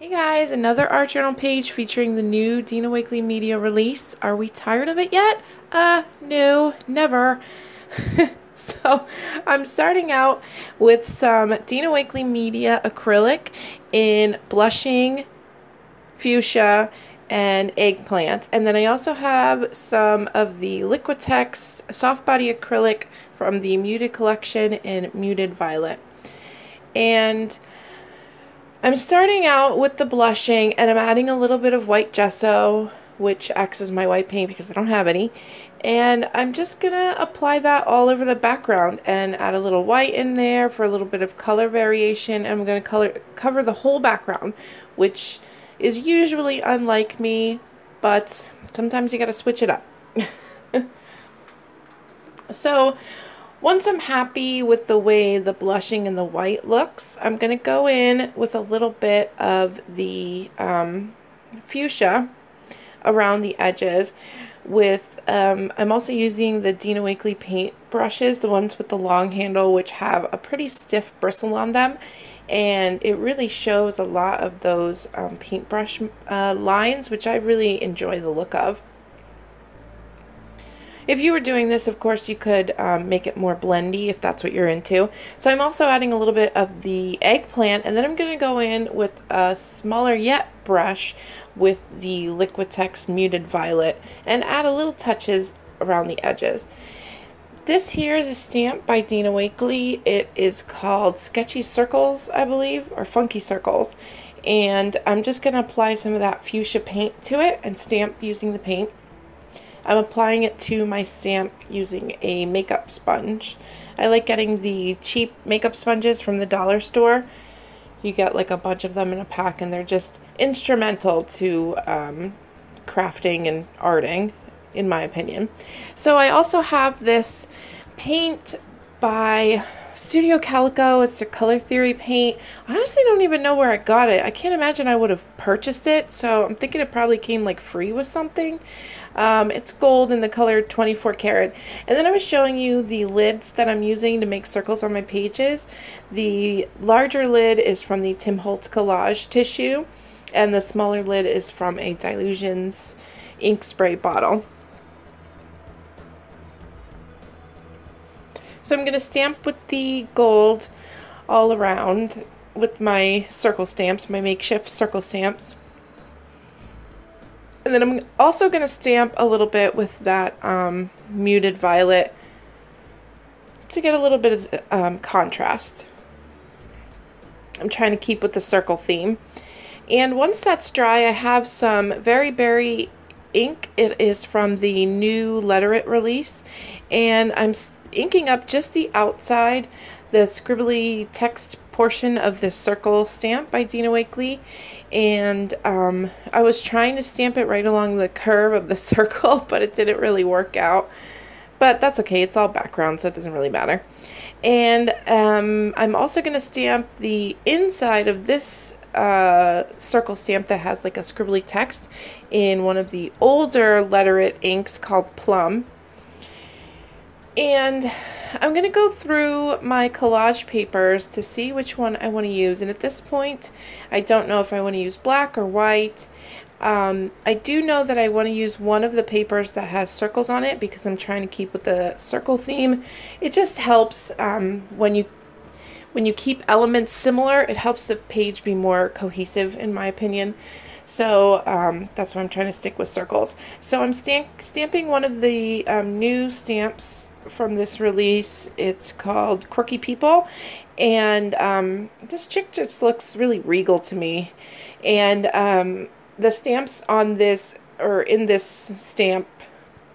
Hey guys, another art journal page featuring the new Dina Wakley media release. Are we tired of it yet? No, never. So I'm starting out with some Dina Wakley media acrylic in blushing, fuchsia, and eggplant. And then I also have some of the Liquitex soft body acrylic from the Muted collection in muted violet. And I'm starting out with the blushing, and I'm adding a little bit of white gesso, which acts as my white paint because I don't have any. And I'm just gonna apply that all over the background and add a little white in there for a little bit of color variation. And I'm gonna cover the whole background, which is usually unlike me, but sometimes you gotta switch it up. So once I'm happy with the way the blushing and the white looks, I'm going to go in with a little bit of the fuchsia around the edges with, I'm also using the Dina Wakley paint brushes, the ones with the long handle, which have a pretty stiff bristle on them. And it really shows a lot of those paintbrush lines, which I really enjoy the look of. If you were doing this, of course, you could make it more blendy if that's what you're into. So I'm also adding a little bit of the eggplant, and then I'm going to go in with a smaller yet brush with the Liquitex Muted Violet and add a little touches around the edges. This here is a stamp by Dina Wakley. It is called Sketchy Circles, I believe, or Funky Circles. And I'm just going to apply some of that fuchsia paint to it and stamp using the paint. I'm applying it to my stamp using a makeup sponge. I like getting the cheap makeup sponges from the dollar store. You get like a bunch of them in a pack, and they're just instrumental to crafting and arting, in my opinion. So I also have this paint by Studio Calico. It's a color theory paint. I honestly don't even know where I got it. I can't imagine I would have purchased it, so I'm thinking it probably came like free with something. It's gold in the color 24 karat. And then I was showing you the lids that I'm using to make circles on my pages. The larger lid is from the Tim Holtz collage tissue, and the smaller lid is from a Dilutions ink spray bottle. So I'm going to stamp with the gold all around with my circle stamps, my makeshift circle stamps. And then I'm also going to stamp a little bit with that muted violet to get a little bit of contrast. I'm trying to keep with the circle theme. And once that's dry, I have some Very Berry ink. It is from the new Letter It release. And I'm inking up just the outside, the scribbly text portion of this circle stamp by Dina Wakley. And I was trying to stamp it right along the curve of the circle, but it didn't really work out. But that's okay, it's all background, so it doesn't really matter. And I'm also going to stamp the inside of this circle stamp that has like a scribbly text in one of the older Letter It inks called Plum. And I'm going to go through my collage papers to see which one I want to use. And at this point, I don't know if I want to use black or white. I do know that I want to use one of the papers that has circles on it because I'm trying to keep with the circle theme. It just helps when you keep elements similar, it helps the page be more cohesive, in my opinion. So that's why I'm trying to stick with circles. So I'm stamping one of the new stamps from this release. It's called Quirky People, and this chick just looks really regal to me. And the stamps on this, or in this stamp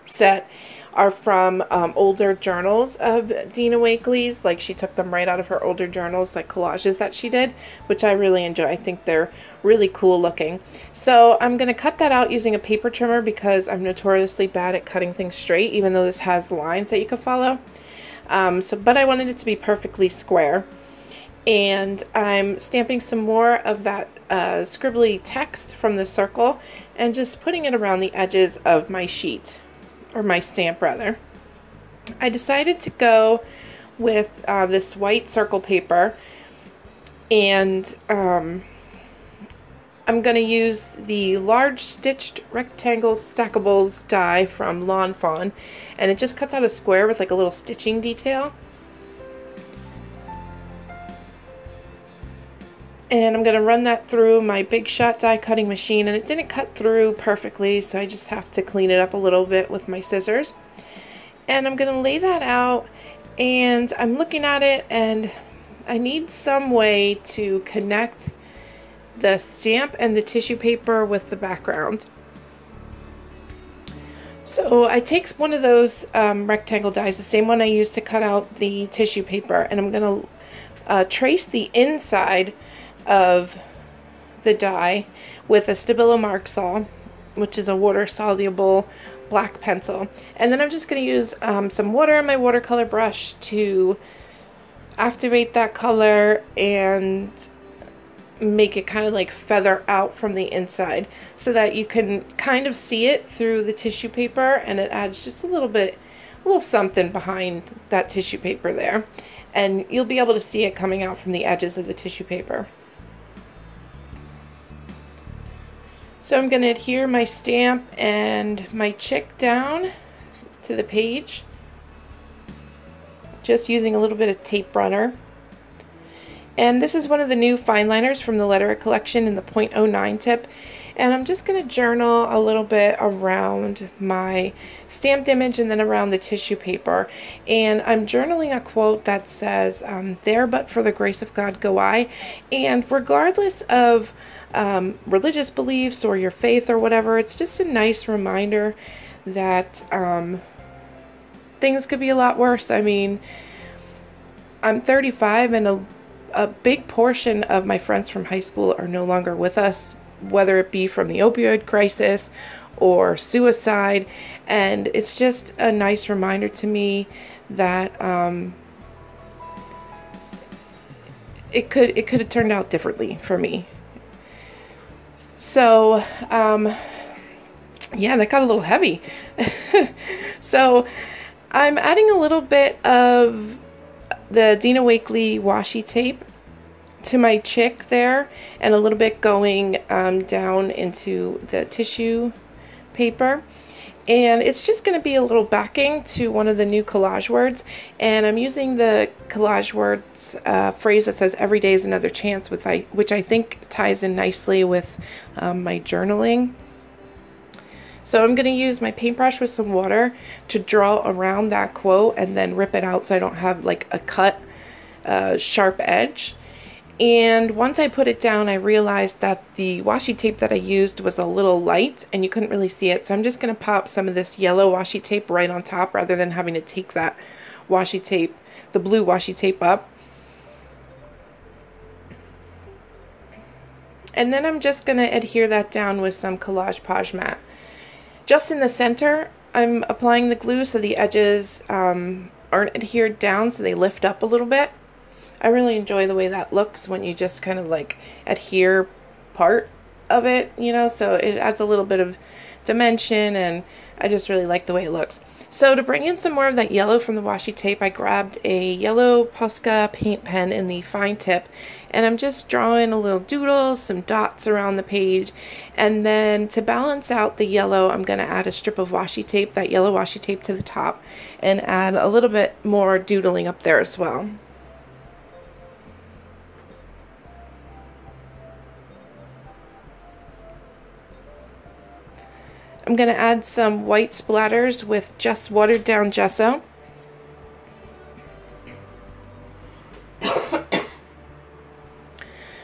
set, are from older journals of Dina Wakley's. Like, she took them right out of her older journals, like collages that she did, which I really enjoy. I think they're really cool looking. So I'm going to cut that out using a paper trimmer because I'm notoriously bad at cutting things straight, even though this has lines that you can follow. But I wanted it to be perfectly square. And I'm stamping some more of that scribbly text from the circle and just putting it around the edges of my sheet. Or my stamp rather. I decided to go with this white circle paper, and I'm going to use the large stitched rectangle stackables die from Lawn Fawn, and it just cuts out a square with like a little stitching detail. And I'm going to run that through my Big Shot die cutting machine, and it didn't cut through perfectly, so I just have to clean it up a little bit with my scissors. And I'm going to lay that out, and I'm looking at it, and I need some way to connect the stamp and the tissue paper with the background. So I take one of those rectangle dies, the same one I used to cut out the tissue paper, and I'm going to trace the inside of the die with a Stabilo Mark Saw, which is a water-soluble black pencil. And then I'm just going to use some water in my watercolor brush to activate that color and make it kind of like feather out from the inside so that you can kind of see it through the tissue paper, and it adds just a little something behind that tissue paper there, and you'll be able to see it coming out from the edges of the tissue paper. So I'm going to adhere my stamp and my chick down to the page, just using a little bit of tape runner. And this is one of the new fine liners from the Letter It collection in the .09 tip. And I'm just going to journal a little bit around my stamped image and then around the tissue paper. And I'm journaling a quote that says, "There but for the grace of God go I." And regardless of religious beliefs or your faith or whatever, it's just a nice reminder that things could be a lot worse. I mean, I'm 35, and a big portion of my friends from high school are no longer with us, whether it be from the opioid crisis or suicide, and it's just a nice reminder to me that it could have turned out differently for me. So yeah, that got a little heavy. So I'm adding a little bit of the Dina Wakley washi tape to my chick there, and a little bit going down into the tissue paper. And it's just going to be a little backing to one of the new collage words, and I'm using the collage words phrase that says "every day is another chance," which I think ties in nicely with my journaling. So I'm going to use my paintbrush with some water to draw around that quote and then rip it out so I don't have like a cut sharp edge. And once I put it down, I realized that the washi tape that I used was a little light and you couldn't really see it. So I'm just going to pop some of this yellow washi tape right on top rather than having to take that washi tape, the blue washi tape up. And then I'm just going to adhere that down with some Collage Page Matte. Just in the center, I'm applying the glue so the edges aren't adhered down, so they lift up a little bit. I really enjoy the way that looks when you just kind of like adhere part of it, you know, so it adds a little bit of dimension, and I just really like the way it looks. So to bring in some more of that yellow from the washi tape, I grabbed a yellow Posca paint pen in the fine tip, and I'm just drawing a little doodle, some dots around the page, and then to balance out the yellow, I'm going to add a strip of washi tape, that yellow washi tape, to the top, and add a little bit more doodling up there as well. I'm going to add some white splatters with just watered down gesso.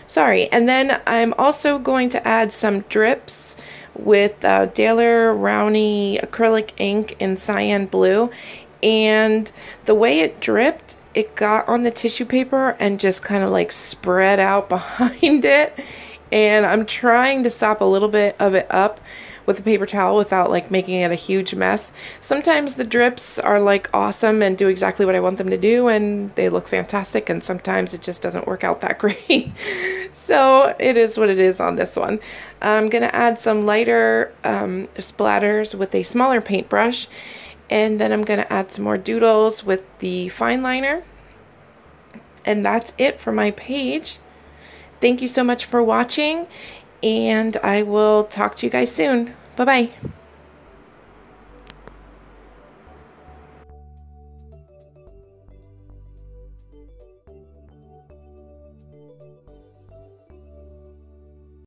Sorry, and then I'm also going to add some drips with Daler Rowney acrylic ink in cyan blue. And the way it dripped, it got on the tissue paper and just kind of like spread out behind it. And I'm trying to sop a little bit of it up with a paper towel without like making it a huge mess. Sometimes the drips are like awesome and do exactly what I want them to do and they look fantastic, and sometimes it just doesn't work out that great. So it is what it is on this one. I'm gonna add some lighter splatters with a smaller paintbrush, and then I'm gonna add some more doodles with the fine liner, and that's it for my page. Thank you so much for watching, and I will talk to you guys soon. Bye-bye.